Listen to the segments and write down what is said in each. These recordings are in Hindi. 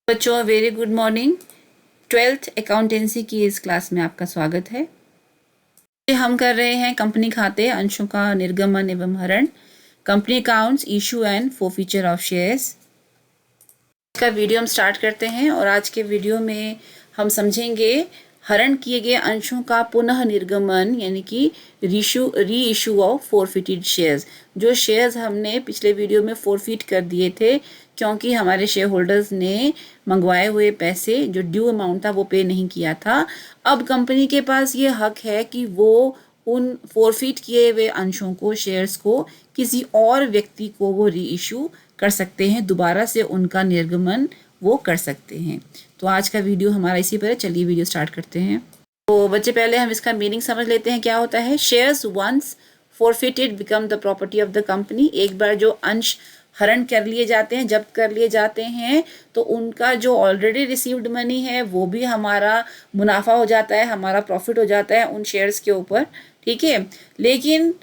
बच्चों very good morning. 12th accountancy की इस क्लास में आपका स्वागत है। हम कर रहे हैं कंपनी खाते, अंशों का निर्गमन एवं हरण, company accounts, issue and forfeiture of shares का वीडियो हम स्टार्ट करते हैं। और आज के वीडियो में हम समझेंगे हरण किए गए अंशों का पुनः निर्गमन, यानी कि री इशू ऑफ फॉरफिटेड शेयर्स। जो शेयर्स हमने पिछले वीडियो में फॉरफिट कर दिए थे क्योंकि हमारे शेयर होल्डर्स ने मंगवाए हुए पैसे जो ड्यू अमाउंट था वो पे नहीं किया था, अब कंपनी के पास ये हक है कि वो उन फॉरफिट किए हुए अंशों को, शेयर्स को किसी और व्यक्ति को वो री इशू कर सकते हैं, दोबारा से उनका निर्गमन वो कर सकते हैं। तो आज का वीडियो हमारा इसी पर है। चलिए वीडियो स्टार्ट करते हैं। तो बच्चे पहले हम इसका मीनिंग समझ लेते हैं क्या होता है। Shares once forfeited become the property of the company. एक बार जो अंश हरण कर लिए जाते हैं, जब्त कर लिए जाते हैं, तो उनका जो ऑलरेडी रिसीव्ड मनी है वो भी हमारा मुनाफा हो जाता है, हमारा प्रॉफिट हो जाता है उन शेयर्स के ऊपर। ठीक है, लेकिन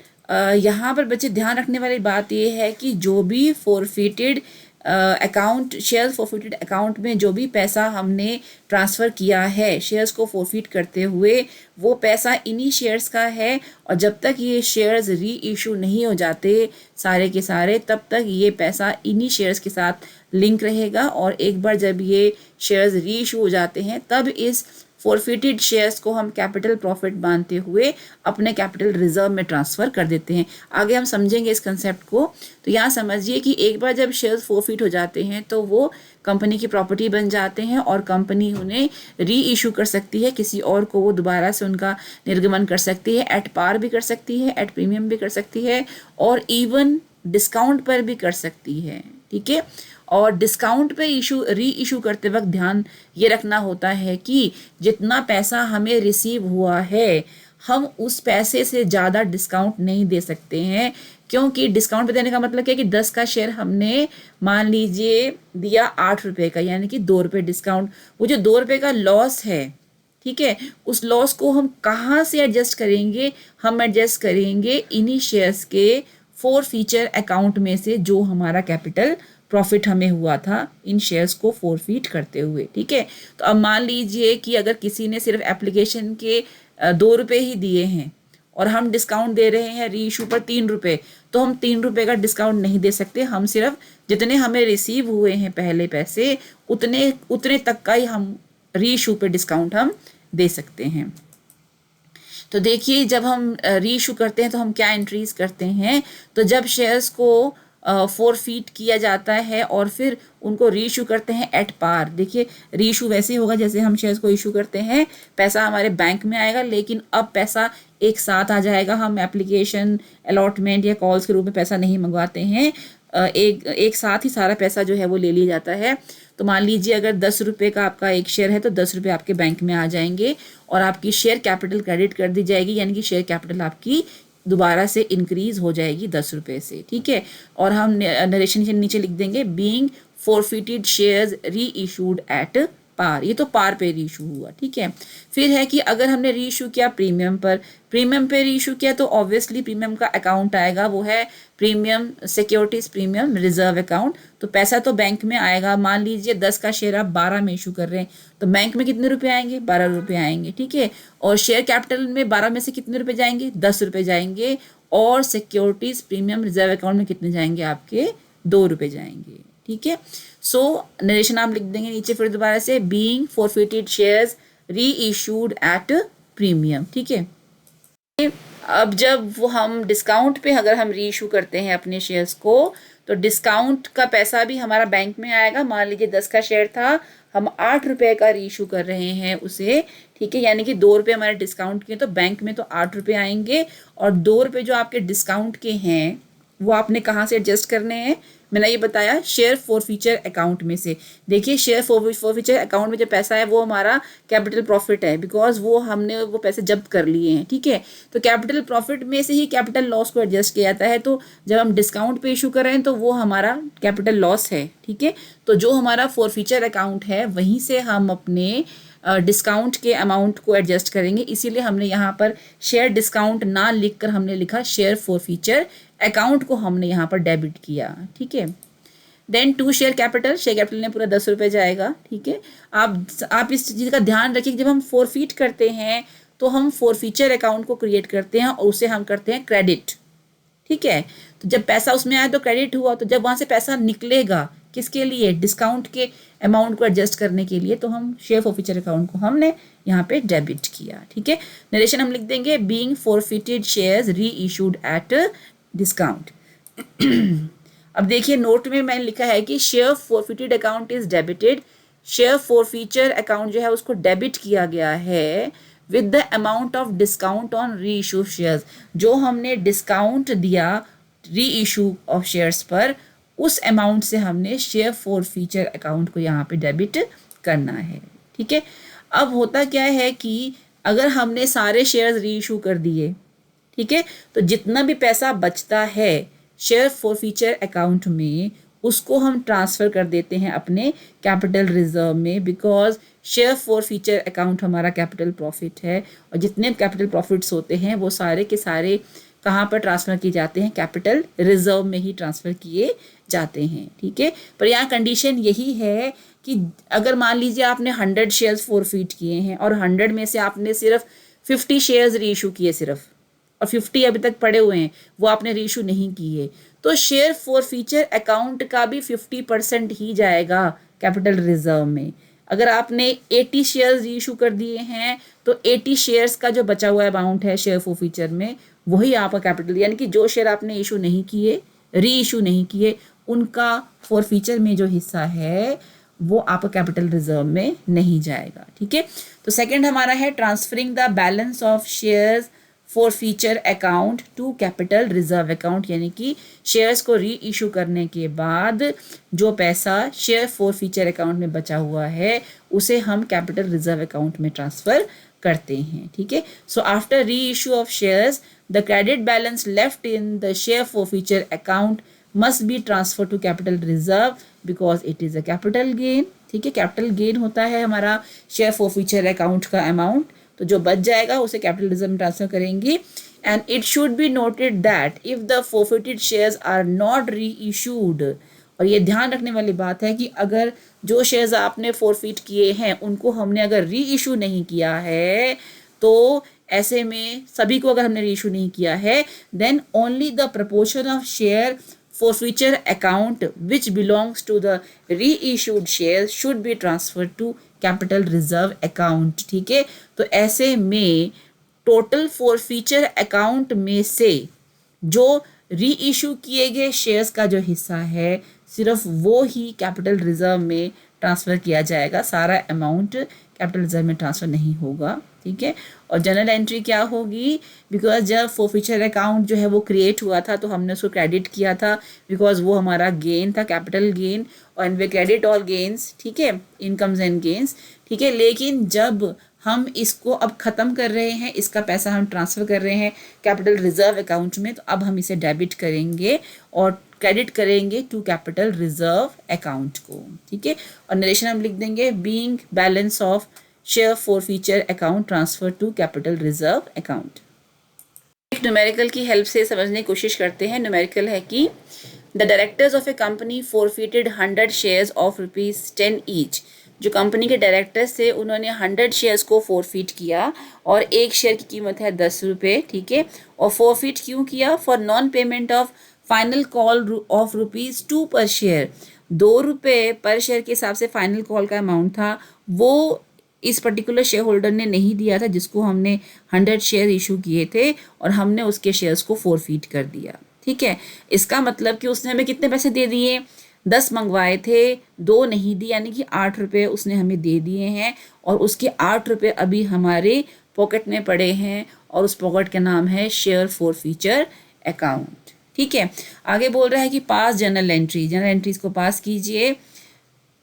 यहाँ पर बच्चे ध्यान रखने वाली बात ये है कि जो भी forfeited account, shares forfeited account में जो भी पैसा हमने ट्रांसफ़र किया है शेयर्स को फॉरफिट करते हुए, वो पैसा इन्हीं शेयर्स का है। और जब तक ये शेयर्स री इशू नहीं हो जाते सारे के सारे, तब तक ये पैसा इन्हीं शेयर्स के साथ लिंक रहेगा। और एक बार जब ये शेयर्स री इशू हो जाते हैं तब इस फॉरफिटेड शेयर्स को हम कैपिटल प्रॉफिट मानते हुए अपने कैपिटल रिजर्व में ट्रांसफ़र कर देते हैं। आगे हम समझेंगे इस कंसेप्ट को। तो यहाँ समझिए कि एक बार जब शेयर्स फॉरफिट हो जाते हैं तो वो कंपनी की प्रॉपर्टी बन जाते हैं और कंपनी उन्हें री इशू कर सकती है, किसी और को वो दोबारा से उनका निर्गमन कर सकती है। एट पार भी कर सकती है, एट प्रीमियम भी कर सकती है, और इवन डिस्काउंट पर भी कर सकती है। ठीक है, और डिस्काउंट पे री इशू करते वक्त ध्यान ये रखना होता है कि जितना पैसा हमें रिसीव हुआ है हम उस पैसे से ज़्यादा डिस्काउंट नहीं दे सकते हैं। क्योंकि डिस्काउंट पे देने का मतलब क्या है कि 10 का शेयर हमने मान लीजिए दिया 8 रुपये का, यानी कि 2 रुपये डिस्काउंट। वो जो 2 रुपये का लॉस है, ठीक है, उस लॉस को हम कहाँ से एडजस्ट करेंगे? हम एडजस्ट करेंगे इन्हीं शेयर्स के फॉरफीचर अकाउंट में से जो हमारा कैपिटल प्रॉफिट हमें हुआ था इन शेयर्स को फॉरफिट करते हुए। ठीक है, तो अब मान लीजिए कि अगर किसी ने सिर्फ एप्लीकेशन के 2 रुपये ही दिए हैं और हम डिस्काउंट दे रहे हैं री इशू पर 3 रुपये, तो हम 3 रुपये का डिस्काउंट नहीं दे सकते। हम सिर्फ जितने हमें रिसीव हुए हैं पहले पैसे उतने उतने तक का ही हम री इशू पे डिस्काउंट हम दे सकते हैं। तो देखिए, जब हम री इशू करते हैं तो हम क्या एंट्रीज करते हैं। तो जब शेयर्स को फॉरफिट किया जाता है और फिर उनको री इशू करते हैं एट पार। देखिए, री इशू वैसे होगा जैसे हम शेयर्स को इशू करते हैं, पैसा हमारे बैंक में आएगा, लेकिन अब पैसा एक साथ आ जाएगा। हम एप्लीकेशन, अलॉटमेंट या कॉल्स के रूप में पैसा नहीं मंगवाते हैं, एक साथ ही सारा पैसा जो है वो ले लिया जाता है। तो मान लीजिए अगर 10 रुपये का आपका एक शेयर है तो 10 रुपये आपके बैंक में आ जाएंगे और आपकी शेयर कैपिटल क्रेडिट कर दी जाएगी, यानी कि शेयर कैपिटल आपकी दोबारा से इंक्रीज हो जाएगी 10 रुपये से। ठीक है, और हम नरेशन के नीचे लिख देंगे बीइंग फॉरफिटेड शेयर्स री इशूड एट पार। ये तो पार पे री इशू हुआ। ठीक है, फिर है कि अगर हमने री इशू किया प्रीमियम पे री इशू किया तो ऑब्वियसली प्रीमियम का अकाउंट आएगा, वो है premium securities premium reserve account. तो पैसा तो बैंक में आएगा। मान लीजिए 10 का शेयर आप 12 में इशू कर रहे हैं तो बैंक में कितने रुपए आएंगे? 12 रुपये आएंगे। ठीक है, और शेयर कैपिटल में 12 में से कितने रुपए जाएंगे? 10 रुपये जाएंगे। और सिक्योरिटीज प्रीमियम रिजर्व अकाउंट में कितने जाएंगे? आपके 2 रुपये जाएंगे। ठीक है, सो नरेशन आप लिख देंगे नीचे फिर दोबारा से बीइंग फॉरफिटेड शेयर्स री इशूड एट प्रीमियम। ठीक है, अब जब वो हम डिस्काउंट पे अगर हम री इशू करते हैं अपने शेयर्स को तो डिस्काउंट का पैसा भी हमारा बैंक में आएगा। मान लीजिए 10 का शेयर था, हम 8 रुपये का री इशू कर रहे हैं उसे। ठीक है, यानी कि 2 रुपये हमारे डिस्काउंट के, तो बैंक में तो 8 रुपये आएंगे और 2 रुपये जो आपके डिस्काउंट के हैं वो आपने कहाँ से एडजस्ट करने हैं? मैंने ये बताया शेयर फॉरफीचर अकाउंट में से। देखिए, शेयर फॉरफीचर अकाउंट में जो पैसा है वो हमारा कैपिटल प्रॉफिट है, बिकॉज वो हमने वो पैसे जब्त कर लिए हैं। ठीक है, तो कैपिटल प्रॉफिट में से ही कैपिटल लॉस को एडजस्ट किया जाता है। तो जब हम डिस्काउंट पे इशू कर रहे हैं तो वो हमारा कैपिटल लॉस है। ठीक है, तो जो हमारा फॉरफीचर अकाउंट है वहीं से हम अपने डिस्काउंट के अमाउंट को एडजस्ट करेंगे। इसीलिए हमने यहाँ पर शेयर डिस्काउंट ना लिखकर हमने लिखा शेयर फॉरफीचर अकाउंट को हमने यहाँ पर डेबिट किया। ठीक है, देन 2 शेयर कैपिटल में पूरा 10 रुपये जाएगा, ठीक है। आप इस चीज़ का ध्यान रखिए कि जब हम फोरफीट करते हैं तो हम फोरफीचर अकाउंट को क्रिएट करते हैं और उसे हम करते हैं क्रेडिट, ठीक है। तो जब पैसा उसमें आया तो क्रेडिट हुआ, तो जब वहाँ से पैसा निकलेगा किसके लिए, डिस्काउंट के अमाउंट को एडजस्ट करने के लिए, तो हम शेयर फोरफीचर अकाउंट को हमने यहाँ पे डेबिट किया, ठीक है। नरेशन हम लिख देंगे बीइंग फोरफिटेड शेयर्स री इशूड एट डिस्काउंट। अब देखिए नोट में मैंने लिखा है कि share forfeited account is debited, share forfeiture account जो है उसको डेबिट किया गया है with the amount of discount on री इशू शेयर्स, जो हमने डिस्काउंट दिया री इशू ऑफ शेयर्स पर, उस अमाउंट से हमने शेयर फोरफीचर अकाउंट को यहाँ पे डेबिट करना है, ठीक है। अब होता क्या है कि अगर हमने सारे शेयर्स री इशू कर दिए, ठीक है, तो जितना भी पैसा बचता है शेयर फोरफीचर अकाउंट में उसको हम ट्रांसफ़र कर देते हैं अपने कैपिटल रिजर्व में, बिकॉज शेयर फोरफीचर अकाउंट हमारा कैपिटल प्रॉफिट है और जितने कैपिटल प्रॉफिट्स होते हैं वो सारे के सारे कहाँ पर ट्रांसफ़र किए जाते हैं, कैपिटल रिजर्व में ही ट्रांसफ़र किए जाते हैं, ठीक है। पर यहाँ कंडीशन यही है कि अगर मान लीजिए आपने 100 शेयर्स फोरफीट किए हैं और 100 में से आपने सिर्फ 50 शेयर्स री इशू किए सिर्फ, और 50 अभी तक पड़े हुए हैं वो आपने री इशू नहीं किए, तो शेयर फोरफीचर अकाउंट का भी 50% ही जाएगा कैपिटल रिजर्व में। अगर आपने 80 शेयर्स री इशू कर दिए हैं तो 80 शेयर्स का जो बचा हुआ अमाउंट है शेयर फोरफीचर में वही आपका कैपिटल, यानी कि जो शेयर आपने इशू नहीं किए, री इशू नहीं किए, उनका फोरफीचर में जो हिस्सा है वो आपका कैपिटल रिजर्व में नहीं जाएगा, ठीक है। तो सेकंड हमारा है transferring the balance of shares forfeiture account to capital reserve account, यानी कि शेयर्स को री इशू करने के बाद जो पैसा शेयर फोरफीचर अकाउंट में बचा हुआ है उसे हम कैपिटल रिजर्व अकाउंट में ट्रांसफ़र करते हैं, ठीक है। So after reissue of shares the credit balance left in the share forfeiture account must be transfer to capital reserve because it is a capital gain, ठीक है। कैपिटल गेन होता है हमारा शेयर फोरफीचर अकाउंट का अमाउंट, तो जो बच जाएगा उसे कैपिटल रिजर्व में ट्रांसफर करेंगे। And it should be noted that if the forfeited shares are not री इशूड, और ये ध्यान रखने वाली बात है कि अगर जो शेयर्स आपने फोरफिट किए हैं उनको हमने अगर री इशू नहीं किया है, तो ऐसे में सभी को अगर हमने री इशू नहीं किया है, then only the proportion of share forfeiture account which belongs to the reissued shares should be transferred to capital reserve account, ठीक है। तो ऐसे में टोटल forfeiture account में से जो री इशू किए गए शेयर्स का जो हिस्सा है सिर्फ वो ही कैपिटल रिजर्व में ट्रांसफ़र किया जाएगा, सारा अमाउंट कैपिटल रिजर्व में ट्रांसफ़र नहीं होगा, ठीक है। और जनरल एंट्री क्या होगी, बिकॉज जब फोरफीचर अकाउंट जो है वो क्रिएट हुआ था तो हमने उसको क्रेडिट किया था बिकॉज वो हमारा गेन था, कैपिटल गेन, और वे क्रेडिट ऑल गेन्स, ठीक है, इनकम्स एंड गेन्स, ठीक है। लेकिन जब हम इसको अब ख़त्म कर रहे हैं, इसका पैसा हम ट्रांसफ़र कर रहे हैं कैपिटल रिजर्व अकाउंट में, तो अब हम इसे डेबिट करेंगे और क्रेडिट करेंगे टू कैपिटल रिजर्व अकाउंट को, ठीक है। और नरेशन हम लिख देंगे being balance of share forfeiture account transfer to capital reserve account. एक न्यूमेरिकल की हेल्प से समझने की कोशिश करते हैं। न्यूमेरिकल है कि the directors of a company forfeited 100 shares of ₹10 each. जो कंपनी के डायरेक्टर्स थे उन्होंने 100 शेयर्स को फोरफिट किया और एक शेयर की कीमत है 10 रुपये, ठीक है। और फोरफिट क्यों किया, for non payment of final call of ₹2 पर शेयर। 2 रुपये पर शेयर के हिसाब से फाइनल कॉल का अमाउंट था, वो इस पर्टिकुलर शेयर होल्डर ने नहीं दिया था जिसको हमने 100 शेयर इशू किए थे और हमने उसके शेयर्स को फोरफिट कर दिया, ठीक है। इसका मतलब कि उसने हमें कितने पैसे दे दिए, 10 मंगवाए थे, 2 नहीं दिए, यानी कि 8 रुपये उसने हमें दे दिए हैं और उसके 8 रुपये अभी हमारे पॉकेट में पड़े हैं और उस पॉकेट का नाम है शेयर फोरफीचर अकाउंट, ठीक है। आगे बोल रहा है कि पास जनरल एंट्री, जनरल एंट्रीज को पास कीजिए।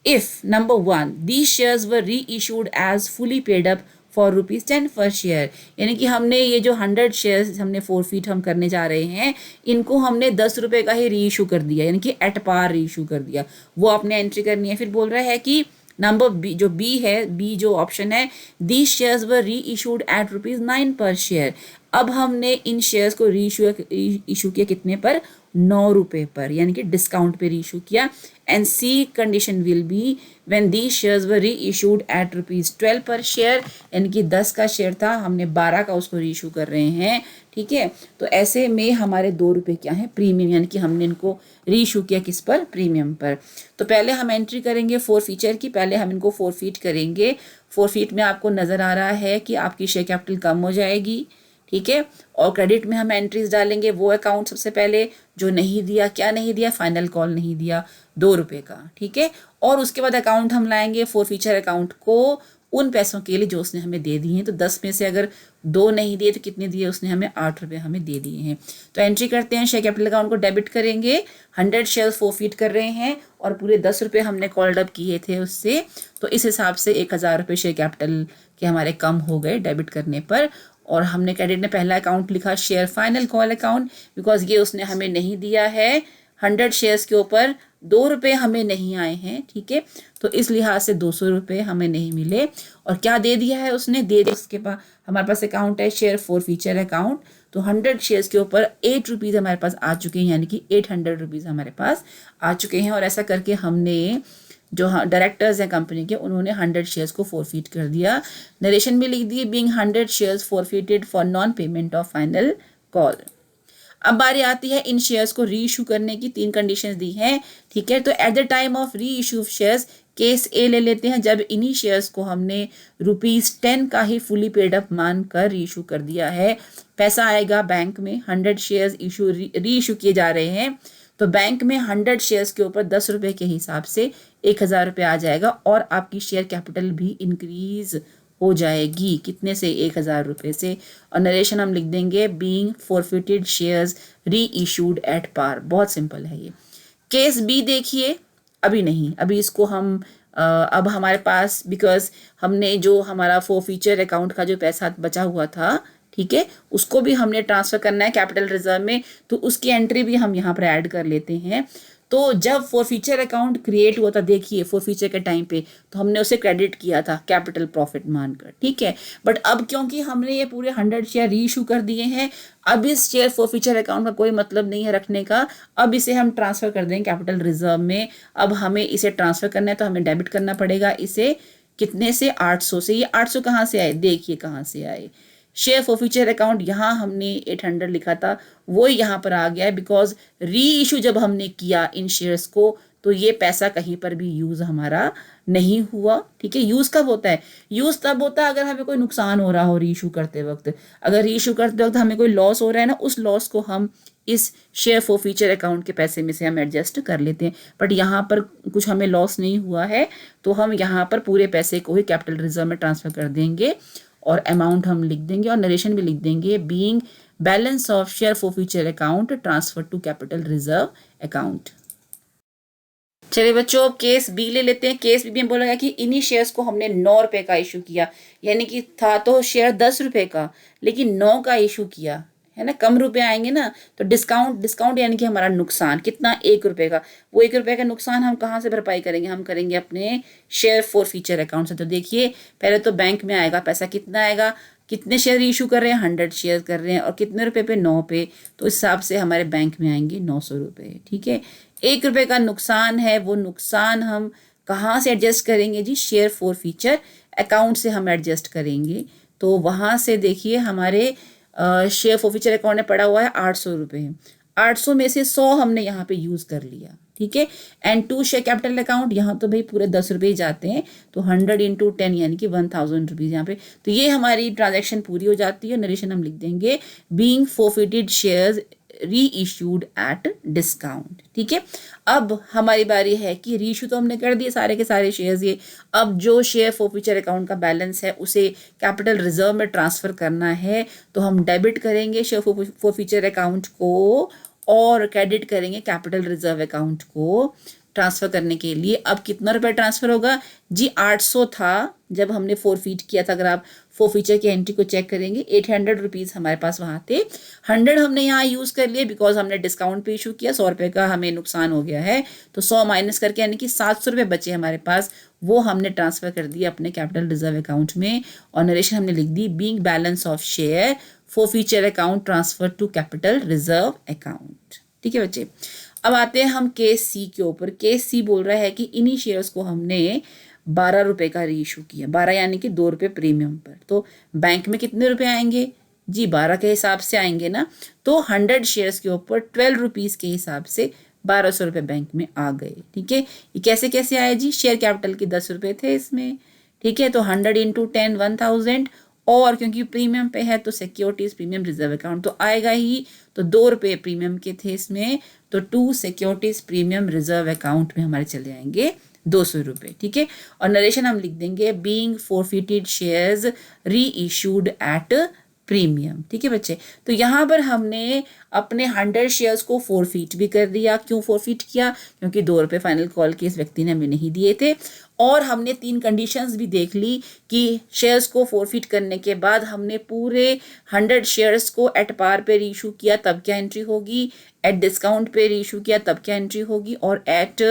If number 1 these shares were reissued as fully paid up for ₹10 per share, यानी कि हमने ये जो 100 शेयर्स हमने फोरफिट हम करने जा रहे हैं इनको हमने 10 रुपये का ही री इशू कर दिया, यानी कि एट पार री इशू कर दिया, वो आपने एंट्री करनी है। फिर बोल रहा है कि नंबर बी, जो बी है, बी जो ऑप्शन है, these shares were reissued eight ₹9 पर शेयर। अब हमने इन शेयर्स को री इशू किया कितने पर, ₹9 पर, यानी कि डिस्काउंट पे रीइशू किया। And C condition will be when these shares were reissued eight ₹12 पर शेयर, यानी कि 10 का शेयर था, हमने 12 का उसको री इशू कर रहे हैं। ठीक है, तो ऐसे में हमारे ₹2 क्या है, प्रीमियम, यानी कि हमने इनको री इशू किया किस पर, प्रीमियम पर। तो पहले हम एंट्री करेंगे फॉरफीचर की, पहले हम इनको फॉरफीट करेंगे। फॉरफीट में आपको नज़र आ रहा है कि आपकी शेयर कैपिटल कम हो जाएगी। ठीक है, और क्रेडिट में हम एंट्रीज डालेंगे वो अकाउंट सबसे पहले जो नहीं दिया, क्या नहीं दिया, फाइनल कॉल नहीं दिया ₹2 का। ठीक है, और उसके बाद अकाउंट हम लाएंगे फॉरफीचर अकाउंट को उन पैसों के लिए जो उसने हमें दे दिए हैं। तो 10 में से अगर 2 नहीं दिए तो कितने दिए उसने हमें, ₹8 हमें दे दिए हैं। तो एंट्री करते हैं, शेयर कैपिटल अकाउंट को डेबिट करेंगे, 100 शेयर फॉरफीट कर रहे हैं और पूरे ₹10 हमने कॉल्ड अप किए थे उससे। तो इस हिसाब से ₹1000 शेयर कैपिटल के हमारे कम हो गए डेबिट करने पर। और हमने क्रेडिट में पहला अकाउंट लिखा share final call account, because ये उसने हमें नहीं दिया है। 100 शेयर्स के ऊपर ₹2 हमें नहीं आए हैं। ठीक है, तो इस लिहाज से ₹200 हमें नहीं मिले। और क्या दे दिया है उसने, दे दिया उसके पास, हमारे पास अकाउंट है शेयर फॉरफीचर अकाउंट। तो 100 शेयर्स के ऊपर ₹8 हमारे पास आ चुके हैं, यानी कि ₹800 हमारे पास आ चुके हैं। और ऐसा करके हमने जो डायरेक्टर्स हैं कंपनी के, उन्होंने 100 शेयर्स को फॉरफीट कर दिया। नरेशन में लिख दिए being 100 shares forfeited for non payment of final call. अब बारी आती है इन शेयर्स को री इशू करने की, 3 कंडीशंस दी हैं। ठीक है, तो at the time of reissue of shares, case A ले लेते हैं, जब इन्हीं शेयर्स को हमने ₹10 का ही फुली पेड अप मान कर री इशू कर दिया है, पैसा आएगा बैंक में। 100 शेयर्स री इशू किए जा रहे हैं, तो बैंक में 100 शेयर्स के ऊपर ₹10 के हिसाब से ₹1000 आ जाएगा और आपकी शेयर कैपिटल भी इंक्रीज हो जाएगी। कितने से, ₹1000 से। और नरेशन हम लिख देंगे बीइंग फॉरफिटेड शेयर्स री इशूड एट पार। बहुत सिंपल है ये। केस बी देखिए, अभी नहीं, अभी इसको हम अब हमारे पास, बिकॉज हमने जो हमारा फॉरफीचर अकाउंट का जो पैसा बचा हुआ था, ठीक है, उसको भी हमने ट्रांसफ़र करना है कैपिटल रिजर्व में, तो उसकी एंट्री भी हम यहाँ पर ऐड कर लेते हैं। तो जब फॉरफीचर अकाउंट क्रिएट हुआ था, देखिए फॉरफीचर के टाइम पे, तो हमने उसे क्रेडिट किया था कैपिटल प्रॉफिट मानकर। ठीक है, बट अब क्योंकि हमने ये पूरे 100 शेयर री इशू कर दिए हैं, अब इस शेयर फॉरफीचर अकाउंट का कोई मतलब नहीं है रखने का। अब इसे हम ट्रांसफ़र कर देंगे कैपिटल रिजर्व में। अब हमें इसे ट्रांसफ़र करना है तो हमें डेबिट करना पड़ेगा इसे, कितने से, 800 से। ये 800 कहाँ से आए, देखिए कहाँ से आए। शेयर फॉरफीचर अकाउंट यहाँ हमने 800 लिखा था, वो यहाँ पर आ गया है, बिकॉज री इशू जब हमने किया इन शेयर्स को, तो ये पैसा कहीं पर भी यूज़ हमारा नहीं हुआ। ठीक है, यूज़ कब होता है, यूज़ तब होता है अगर हमें कोई नुकसान हो रहा हो री इशू करते वक्त। अगर री इशू करते वक्त हमें कोई लॉस हो रहा है ना, उस लॉस को हम इस शेयर फॉरफीचर अकाउंट के पैसे में से हम एडजस्ट कर लेते हैं। बट यहाँ पर कुछ हमें लॉस नहीं हुआ है, तो हम यहाँ पर पूरे पैसे को ही कैपिटल रिजर्व में ट्रांसफ़र कर देंगे और अमाउंट हम लिख देंगे और नरेशन भी लिख देंगे being balance of share forfeiture account transfer to capital reserve account. चलिए बच्चों, केस बी ले लेते हैं। केस बी में बोला गया कि इन्हीं शेयर्स को हमने ₹9 का इशू किया, यानी कि था तो शेयर ₹10 का, लेकिन 9 का इशू किया है ना, कम रुपए आएंगे ना, तो डिस्काउंट यानी कि हमारा नुकसान कितना, ₹1 का। वो ₹1 का नुकसान हम कहाँ से भरपाई करेंगे, हम करेंगे अपने शेयर फॉरफीचर अकाउंट से। तो देखिए पहले तो बैंक में आएगा पैसा, कितना आएगा, कितने शेयर इशू कर रहे हैं, 100 शेयर कर रहे हैं, और कितने रुपए पे, 9 पे, तो इस हिसाब से हमारे बैंक में आएंगे ₹900। ठीक है, ₹1 का नुकसान है, वो नुकसान हम कहाँ से एडजस्ट करेंगे जी, शेयर फॉरफीचर अकाउंट से हम एडजस्ट करेंगे। तो वहाँ से देखिए हमारे शेयर फॉरफीचर अकाउंट में पड़ा हुआ है ₹800। 800 में से 100 हमने यहाँ पे यूज़ कर लिया। ठीक है, and to share capital account, यहाँ तो भाई पूरे ₹10 ही जाते हैं, तो 100 × 10 यानी कि ₹1000 यहाँ पे। तो ये हमारी ट्रांजैक्शन पूरी हो जाती है। नरेशन हम लिख देंगे बीइंग फॉरफिटेड शेयर्स री इशूड एट डिस्काउंट। ठीक है, अब हमारी बारी है कि री इशू तो हमने कर दिए सारे के सारे शेयर्स ये। अब जो शेयर फॉरफीचर अकाउंट का बैलेंस है उसे कैपिटल रिजर्व में ट्रांसफ़र करना है, तो हम डेबिट करेंगे शेयर फॉरफीचर अकाउंट को और क्रेडिट करेंगे कैपिटल रिजर्व अकाउंट को ट्रांसफ़र करने के लिए। अब कितना रुपये ट्रांसफ़र होगा जी, 800 था जब हमने फॉरफीट किया था। अगर आप फॉरफीचर की एंट्री को चेक करेंगे, ₹800 हमारे पास वहाँ थे। 100 हमने यहाँ यूज़ कर लिए बिकॉज हमने डिस्काउंट पे इशू किया, ₹100 का हमें नुकसान हो गया है, तो 100 माइनस करके यानी कि ₹700 बचे हमारे पास, वो हमने ट्रांसफ़र कर दिया अपने कैपिटल रिजर्व अकाउंट में। और नरेशन हमने लिख दी being balance of share forfeiture account transfer to capital reserve account. ठीक है बच्चे। अब आते हैं हम केस सी के ऊपर। केस सी बोल रहा है कि इन्हीं शेयर्स को हमने 12 रुपये का रीइशू किया, 12 यानी कि 2 रुपये प्रीमियम पर। तो बैंक में कितने रुपए आएंगे जी, 12 के हिसाब से आएंगे ना। तो 100 शेयर्स के ऊपर 12 रुपीज़ के हिसाब से 1200 रुपये बैंक में आ गए। ठीक है, ये कैसे कैसे आए जी, शेयर कैपिटल के 10 रुपये थे इसमें। ठीक है, तो 100 इंटू 10 1000, और क्योंकि प्रीमियम पे है तो सिक्योरिटीज प्रीमियम रिजर्व अकाउंट तो आएगा ही। तो 2 रुपये प्रीमियम के थे इसमें, तो 2 सिक्योरिटीज प्रीमियम रिजर्व अकाउंट में हमारे चले जाएंगे 200 रुपये। ठीक है, और नरेशन हम लिख देंगे बीइंग फोरफिटेड शेयर्स री इशूड एट प्रीमियम। ठीक है बच्चे, तो यहाँ पर हमने अपने 100 शेयर्स को फोरफिट भी कर दिया। क्यों फोरफिट किया, क्योंकि 2 रुपये फाइनल कॉल के इस व्यक्ति ने हमें नहीं दिए थे। और हमने 3 कंडीशंस भी देख ली कि शेयर्स को फोरफिट करने के बाद हमने पूरे 100 शेयर्स को एट पार पे रीइशू किया तब क्या एंट्री होगी, एट डिस्काउंट पे रीइशू किया तब क्या एंट्री होगी, और एट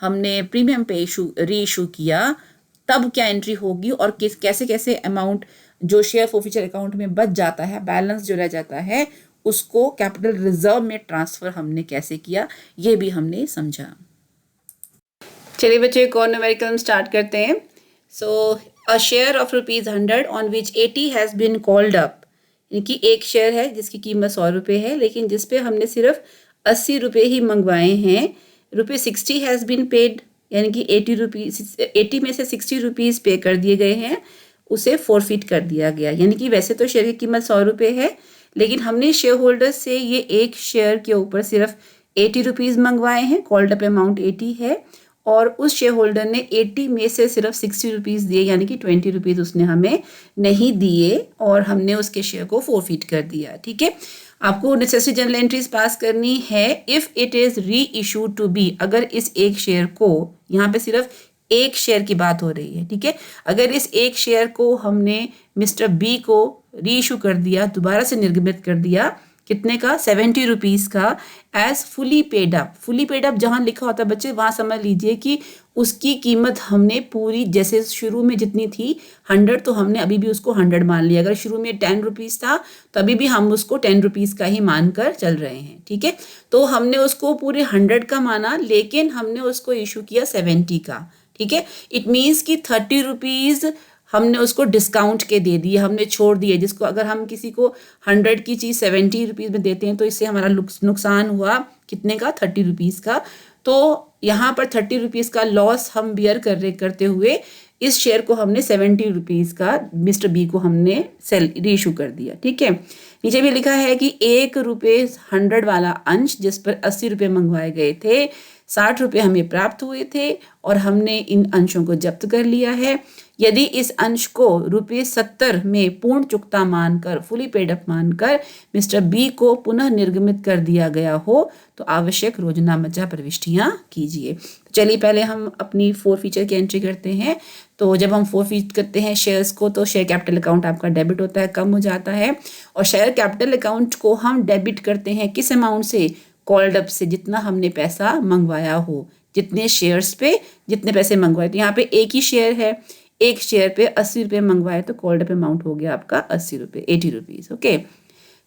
हमने प्रीमियम पे रीइशू किया तब क्या एंट्री होगी, और किस कैसे कैसे अमाउंट जो शेयर फोरफिचर अकाउंट में बच जाता है, बैलेंस जो रह जाता है, उसको कैपिटल रिजर्व में ट्रांसफर हमने कैसे किया, ये भी हमने समझा। चलिए बच्चे, एक और न्यूमेरिकल हम स्टार्ट करते हैं। So a share of ₹100 on which 80 has been called up, यानी कि एक शेयर है जिसकी कीमत 100 रुपये है, लेकिन जिसपे हमने सिर्फ 80 रुपये ही मंगवाए हैं। ₹60 हैज़ बीन पेड, यानी कि 80 में से 60 रुपीज़ पे कर दिए गए हैं, उसे फोरफिट कर दिया गया। यानी कि वैसे तो शेयर की कीमत 100 रुपये है, लेकिन हमने शेयर होल्डर से ये एक शेयर के ऊपर सिर्फ 80 रुपीज़ मंगवाए हैं, कॉल्ड अप अमाउंट 80 है, और उस शेयर होल्डर ने 80 में से सिर्फ 60 रुपीज़ दिए, यानी कि 20 रुपीज़ उसने हमें नहीं दिए, और हमने उसके शेयर को फोरफिट कर दिया। ठीक है, आपको नेसेसरी जनरल एंट्रीज पास करनी है। इफ़ इट इज़ री इशूड टू बी, अगर इस एक शेयर को, यहाँ पे सिर्फ एक शेयर की बात हो रही है। ठीक है, अगर इस एक शेयर को हमने मिस्टर बी को री इशू कर दिया, दोबारा से निर्गमित कर दिया, कितने का, 70 रुपीज़ का, as fully paid up. Fully paid up जहाँ लिखा होता है बच्चे, वहाँ समझ लीजिए कि उसकी कीमत हमने पूरी, जैसे शुरू में जितनी थी 100, तो हमने अभी भी उसको 100 मान लिया। अगर शुरू में 10 रुपीज़ था तो अभी भी हम उसको 10 रुपीज़ का ही मान कर चल रहे हैं। ठीक है, तो हमने उसको पूरे 100 का माना, लेकिन हमने उसको इशू किया 70 का। ठीक है, इट मीन्स कि 30 रुपीज़ हमने उसको डिस्काउंट के दे दिए, हमने छोड़ दिए। जिसको अगर हम किसी को 100 की चीज़ 70 रुपीज़ में देते हैं तो इससे हमारा नुकसान हुआ कितने का, 30 रुपीज़ का। तो यहाँ पर 30 रुपीज़ का लॉस हम बियर करते हुए इस शेयर को हमने 70 रुपीज़ का मिस्टर बी को हमने रीइशू कर दिया। ठीक है, नीचे भी लिखा है कि ₹1 वाला अंश जिस पर 80 रुपये मंगवाए गए थे, 60 रुपये हमें प्राप्त हुए थे, और हमने इन अंशों को जब्त कर लिया है। यदि इस अंश को ₹70 में पूर्ण चुकता मानकर, फुली पेड अप मानकर मिस्टर बी को पुनः निर्गमित कर दिया गया हो तो आवश्यक रोजनामचा प्रविष्टियां कीजिए। तो चलिए पहले हम अपनी फोरफिचर की एंट्री करते हैं। तो जब हम फोरफिट करते हैं शेयर्स को तो शेयर कैपिटल अकाउंट आपका डेबिट होता है, कम हो जाता है, और शेयर कैपिटल अकाउंट को हम डेबिट करते हैं किस अमाउंट से, कॉल्ड अप से, जितना हमने पैसा मंगवाया हो, जितने शेयर्स पे जितने पैसे मंगवाए। तो यहाँ पे एक ही शेयर है, एक शेयर पे 80 रुपये मंगवाए, तो कॉल्ड अप अमाउंट हो गया आपका 80 रुपये, 80 रुपीज़। ओके,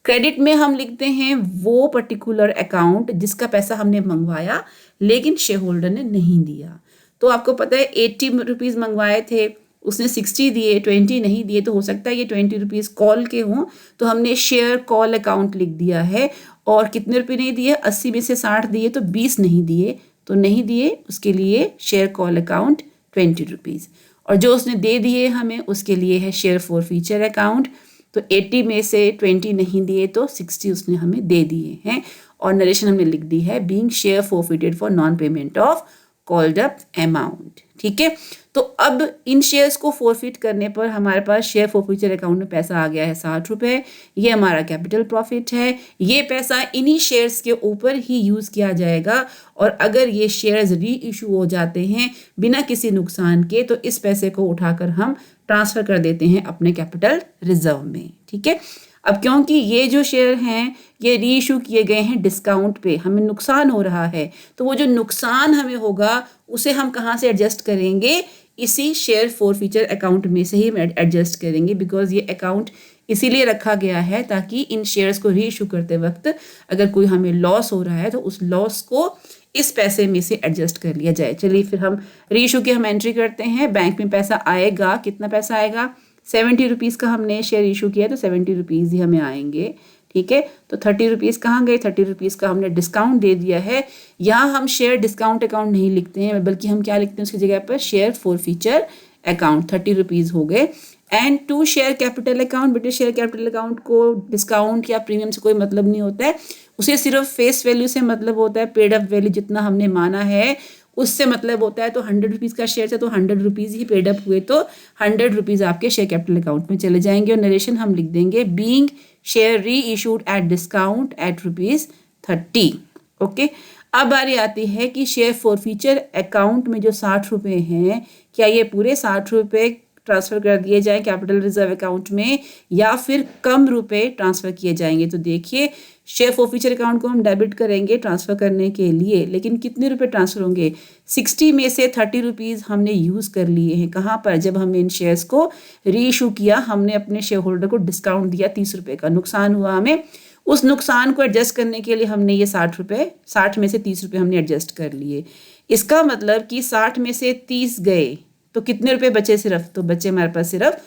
क्रेडिट में हम लिखते हैं वो पर्टिकुलर अकाउंट जिसका पैसा हमने मंगवाया लेकिन शेयर होल्डर ने नहीं दिया। तो आपको पता है 80 रुपीज़ मंगवाए थे, उसने 60 दिए, 20 नहीं दिए, तो हो सकता है ये 20 रुपीज़ कॉल के हों, तो हमने शेयर कॉल अकाउंट लिख दिया है। और कितने रुपये नहीं दिए, 80 में से 60 दिए, तो 20 नहीं दिए, तो नहीं दिए, उसके लिए शेयर कॉल अकाउंट 20 रुपीज़। और जो उसने दे दिए हमें, उसके लिए है शेयर फोरफिचर अकाउंट। तो 80 में से 20 नहीं दिए, तो 60 उसने हमें दे दिए हैं, और नरेशन हमने लिख दी है being share forfeited for non payment of called up amount. ठीक है, तो अब इन शेयर्स को फोरफिट करने पर हमारे पास शेयर फोरफिचर अकाउंट में पैसा आ गया है 60 रुपये। ये हमारा कैपिटल प्रॉफिट है। ये पैसा इन्हीं शेयर्स के ऊपर ही यूज़ किया जाएगा, और अगर ये शेयर्स री इशू हो जाते हैं बिना किसी नुकसान के, तो इस पैसे को उठाकर हम ट्रांसफ़र कर देते हैं अपने कैपिटल रिजर्व में। ठीक है, अब क्योंकि ये जो शेयर हैं ये री इशू किए गए हैं डिस्काउंट पे, हमें नुकसान हो रहा है, तो वो जो नुकसान हमें होगा उसे हम कहाँ से एडजस्ट करेंगे, इसी शेयर फोरफिचर अकाउंट में से ही एडजस्ट करेंगे, बिकॉज ये अकाउंट इसीलिए रखा गया है ताकि इन शेयर्स को री इशू करते वक्त अगर कोई हमें लॉस हो रहा है तो उस लॉस को इस पैसे में से एडजस्ट कर लिया जाए। चलिए फिर हम री इशू की हम एंट्री करते हैं। बैंक में पैसा आएगा, कितना पैसा आएगा? 70 रुपीज़ का हमने शेयर इशू किया तो 70 रुपीज़ ही हमें आएंगे। ठीक है, तो 30 रुपीज़ कहाँ गए? 30 रुपीज़ का हमने डिस्काउंट दे दिया है। यहाँ हम शेयर डिस्काउंट अकाउंट नहीं लिखते हैं, बल्कि हम क्या लिखते हैं उसकी जगह पर? Share forfeiture account. 30 रुपीज़ हो गए। And to share capital account, बेटे शेयर कैपिटल अकाउंट को डिस्काउंट या प्रीमियम से कोई मतलब नहीं होता है, उसे सिर्फ फेस वैल्यू से मतलब होता है। पेड अप वैल्यू जितना हमने माना है उससे मतलब होता है। तो 100 रुपीज़ का शेयर है तो 100 रुपीज़ ही पेड अप हुए तो 100 रुपीज़ आपके शेयर कैपिटल अकाउंट में चले जाएंगे। और नरेशन हम लिख देंगे being share reissued at discount at ₹30। Okay, अब बारी आती है कि शेयर फॉरफीचर अकाउंट में जो 60 रुपये हैं, क्या ये पूरे 60 रुपये ट्रांसफ़र कर दिए जाएँ कैपिटल रिजर्व अकाउंट में या फिर कम रुपए ट्रांसफ़र किए जाएंगे? तो देखिए, शेयर फॉरफीचर अकाउंट को हम डेबिट करेंगे ट्रांसफ़र करने के लिए, लेकिन कितने रुपए ट्रांसफ़र होंगे? 60 में से 30 रुपीज़ हमने यूज़ कर लिए हैं। कहाँ पर? जब हमने इन शेयर्स को री इशू किया, हमने अपने शेयर होल्डर को डिस्काउंट दिया 30 रुपये का, नुकसान हुआ हमें। उस नुकसान को एडजस्ट करने के लिए हमने ये 60 में से 30 रुपये हमने एडजस्ट कर लिए। इसका मतलब कि 60 में से 30 गए तो कितने रुपए बचे? सिर्फ तो बचे हमारे पास सिर्फ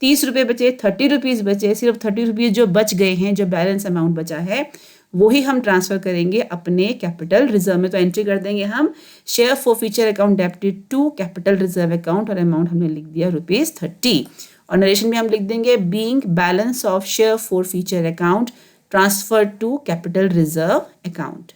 30 रुपये बचे, 30 रुपीज़ बचे। सिर्फ 30 रुपीज़ जो बच गए हैं, जो बैलेंस अमाउंट बचा है, वही हम ट्रांसफ़र करेंगे अपने कैपिटल रिजर्व में। तो एंट्री कर देंगे हम share forfeiture account debited to capital reserve account और अमाउंट हमने लिख दिया ₹30। और नरेशन में हम लिख देंगे being balance of share forfeiture account transfer to capital reserve account.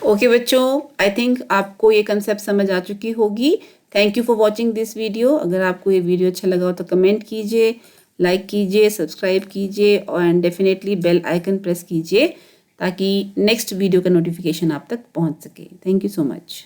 Okay बच्चों, आई थिंक आपको ये कंसेप्ट समझ आ चुकी होगी। Thank you for watching this video. अगर आपको ये वीडियो अच्छा लगा हो तो कमेंट कीजिए, लाइक कीजिए, सब्सक्राइब कीजिए और डेफिनेटली बेल आइकन प्रेस कीजिए ताकि नेक्स्ट वीडियो का नोटिफिकेशन आप तक पहुंच सके। Thank you so much.